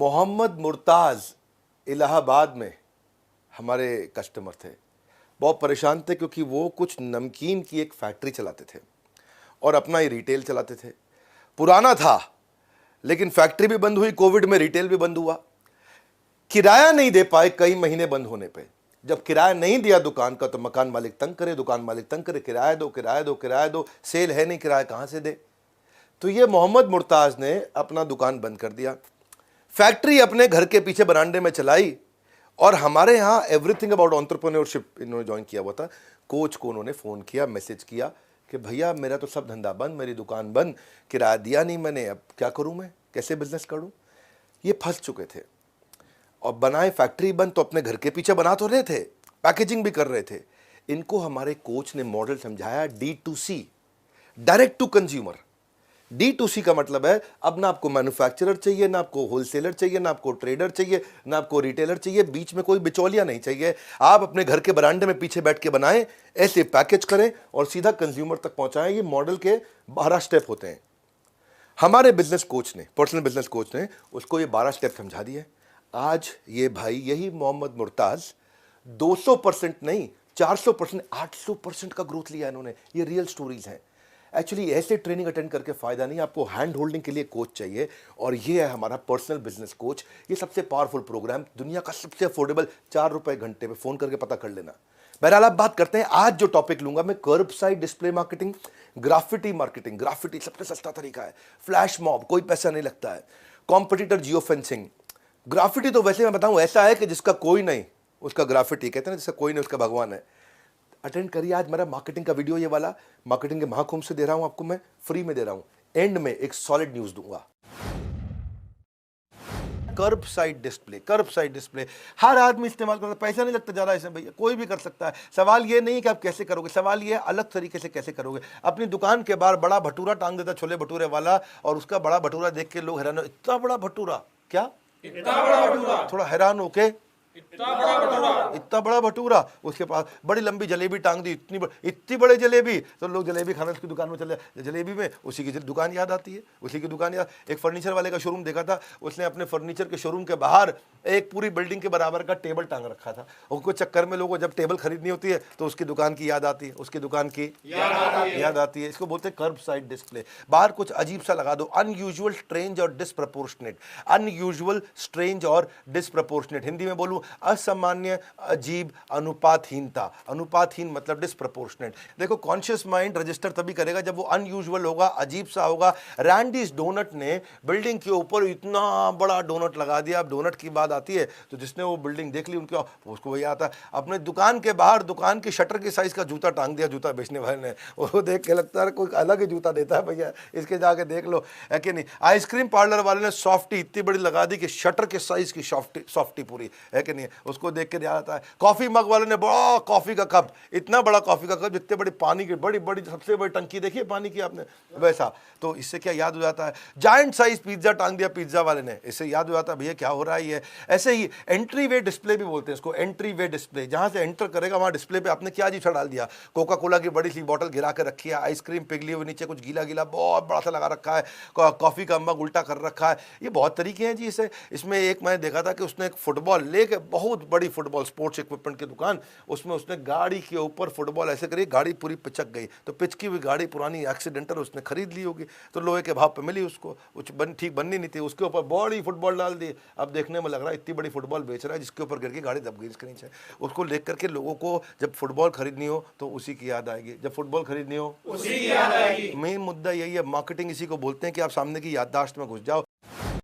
मोहम्मद मुर्ताज़ इलाहाबाद में हमारे कस्टमर थे। बहुत परेशान थे क्योंकि वो कुछ नमकीन की एक फैक्ट्री चलाते थे और अपना ही रिटेल चलाते थे। पुराना था लेकिन फैक्ट्री भी बंद हुई, कोविड में रिटेल भी बंद हुआ। किराया नहीं दे पाए कई महीने बंद होने पे। जब किराया नहीं दिया दुकान का तो मकान मालिक तंग करे, दुकान मालिक तंग करे, किराया दो किराया दो किराया दो, सेल है नहीं, किराया कहाँ से दे। तो ये मोहम्मद मुर्ताज़ ने अपना दुकान बंद कर दिया, फैक्ट्री अपने घर के पीछे बरामदे में चलाई और हमारे यहाँ एवरीथिंग अबाउट एंटरप्रेन्योरशिप इन्होंने ज्वाइन किया हुआ था। कोच को उन्होंने फ़ोन किया, मैसेज किया कि भैया मेरा तो सब धंधा बंद, मेरी दुकान बंद, किराया दिया नहीं मैंने, अब क्या करूँ, मैं कैसे बिजनेस करूँ। ये फंस चुके थे और बनाए फैक्ट्री बंद तो अपने घर के पीछे बना तो रहे थे, पैकेजिंग भी कर रहे थे। इनको हमारे कोच ने मॉडल समझाया D2C, direct to consumer. D2C का मतलब है अब ना आपको मैन्युफैक्चरर चाहिए, ना आपको होलसेलर चाहिए, ना आपको ट्रेडर चाहिए, ना आपको रिटेलर चाहिए, बीच में कोई बिचौलिया नहीं चाहिए। आप अपने घर के बरामदे में पीछे बैठ के बनाएं, ऐसे पैकेज करें और सीधा कंज्यूमर तक पहुंचाएं। ये मॉडल के 12 स्टेप होते हैं। हमारे बिजनेस कोच ने, पर्सनल बिजनेस कोच ने उसको ये 12 स्टेप समझा दिए। आज ये भाई, यही मोहम्मद मुर्ताज़ 200% नहीं 400%, 800% का ग्रोथ लिया इन्होंने। ये रियल स्टोरीज हैं। एक्चुअली ऐसे ट्रेनिंग अटेंड करके फ़ायदा नहीं, आपको हैंड होल्डिंग के लिए कोच चाहिए और ये है हमारा पर्सनल बिजनेस कोच। ये सबसे पावरफुल प्रोग्राम, दुनिया का सबसे अफोर्डेबल, 4 रुपए घंटे में, फ़ोन करके पता कर लेना। बहरहाल आप बात करते हैं, आज जो टॉपिक लूंगा मैं, kerbside display marketing, graffiti marketing. Graffiti सबसे सस्ता तरीका है, फ्लैश मॉब, कोई पैसा नहीं लगता है, कॉम्पिटिटर जियो फेंसिंग। ग्राफिटी तो वैसे मैं बताऊं ऐसा है कि जिसका कोई नहीं उसका ग्राफिटी, कहते हैं ना जिसका कोई नहीं उसका भगवान है। अटेंड करिए आज मेरा मार्केटिंग का वीडियो, ये वाला मार्केटिंग के महाकुंभ से दे रहा हूं आपको, मैं फ्री में दे रहा हूं। एंड में एक सॉलिड न्यूज दूंगा। कर्ब साइड डिस्प्ले, कर्ब साइड डिस्प्ले हर आदमी इस्तेमाल करता है, पैसा नहीं लगता ज़्यादा इसमें भैया, कोई भी कर सकता है। सवाल ये नहीं कि आप कैसे करोगे, सवाल ये अलग तरीके से कैसे करोगे। अपनी दुकान के बाहर बड़ा भटूरा टांग देता छोले भटूरे वाला, और उसका बड़ा भटूरा देख के लोग हैरान हो, इतना बड़ा भटूरा, क्या इतना बड़ा भटूरा, थोड़ा हैरान होके इतना बड़ा भटूरा। उसके पास बड़ी लंबी जलेबी टांग दी, इतनी बड़े जलेबी, तो लोग जलेबी खाने उसकी दुकान में चले। जलेबी में उसी की दुकान याद आती है, उसी की दुकान याद। एक फर्नीचर वाले का शोरूम देखा था, उसने अपने फर्नीचर के शोरूम के बाहर एक पूरी बिल्डिंग के बराबर का टेबल टांग रखा था। उनको चक्कर में लोगों को जब टेबल खरीदनी होती है तो उसकी दुकान की याद आती है, उसकी दुकान की याद आती है। इसको बोलते हैं कर्ब साइड डिस्प्ले। बाहर कुछ अजीब सा लगा दो, अनयूजुअल, स्ट्रेंज और डिसप्रपोर्शनेट। अनयूजुअल, स्ट्रेंज और डिसप्रपोर्शनेट, हिंदी में बोलूं असामान्य, अजीब, अनुपातहीनता। अनुपातहीन मतलब डिसप्रपोर्शनेट। देखो कॉन्शियस माइंड रजिस्टर तभी करेगा जब वो अनयूजुअल होगा, अजीब सा होगा। रैंडीज डोनट ने बिल्डिंग के ऊपर इतना बड़ा डोनट लगा दिया। अब डोनट की बात आती है तो जिसने वो बिल्डिंग देख ली उनका, उसको वही आता है। अपने दुकान के बाहर दुकान की शटर की साइज का जूता टांग दिया जूता बेचने वाले ने, वो देख के लगता है कोई अलग ही जूता देता है भैया, इसके जाके देख लो, है कि नहीं। आइसक्रीम पार्लर वाले ने सॉफ्टी इतनी बड़ी लगा दी कि शटर के साइज की सॉफ्टी पूरी, है कि नहीं, उसको देख के याद आता है। कॉफी मग वाले ने बड़ा कॉफी का कप, इतना बड़ा कॉफी का कप, जितने बड़ी पानी की बड़ी बड़ी सबसे बड़ी टंकी देखी है पानी की आपने, वैसा। तो इससे क्या याद हो जाता है, जायंट साइज पिज्जा टांग दिया पिज्जा वाले ने, इससे याद हो जाता है भैया क्या हो रहा है ये। ऐसे ही एंट्री वे डिस्प्ले भी बोलते हैं इसको, एंट्री वे डिस्प्ले। जहां से एंटर करेगा वहां डिस्प्ले पे आपने क्या चीज डाल दिया, कोका कोला की बड़ी सी बोतल गिरा के रखी है, आइसक्रीम पिघली हुई नीचे कुछ गीला गीला बहुत बड़ा सा लगा रखा है, कॉफी का मग उल्टा कर रखा है। ये बहुत तरीके हैं जी इसे। इसमें एक मैंने देखा था कि उसने एक फुटबॉल लेके, बहुत बड़ी फुटबॉल स्पोर्ट्स इक्विपमेंट की दुकान, उसमें उसने गाड़ी के ऊपर फुटबॉल ऐसे करी, गाड़ी पूरी पिचक गई। तो पिचकी हुई गाड़ी पुरानी एक्सीडेंटल उसने खरीद ली होगी, तो लोहे के भाव पे मिली उसको, कुछ ठीक बननी नहीं थी, उसके ऊपर बड़ी फुटबॉल डाल दी। अब देखने में लग रहा है इतनी बड़ी फुटबॉल बेच रहा है जिसके ऊपर गिर के गाड़ी दब गई इसके नीचे। उसको देख करके लोगों को जब फुटबॉल खरीदनी हो तो उसी की याद आएगी, जब फुटबॉल खरीदनी हो उसी की याद आएगी। मेन मुद्दा यही है, मार्केटिंग इसी को बोलते हैं कि आप सामने की याददाश्त में घुस जाओ।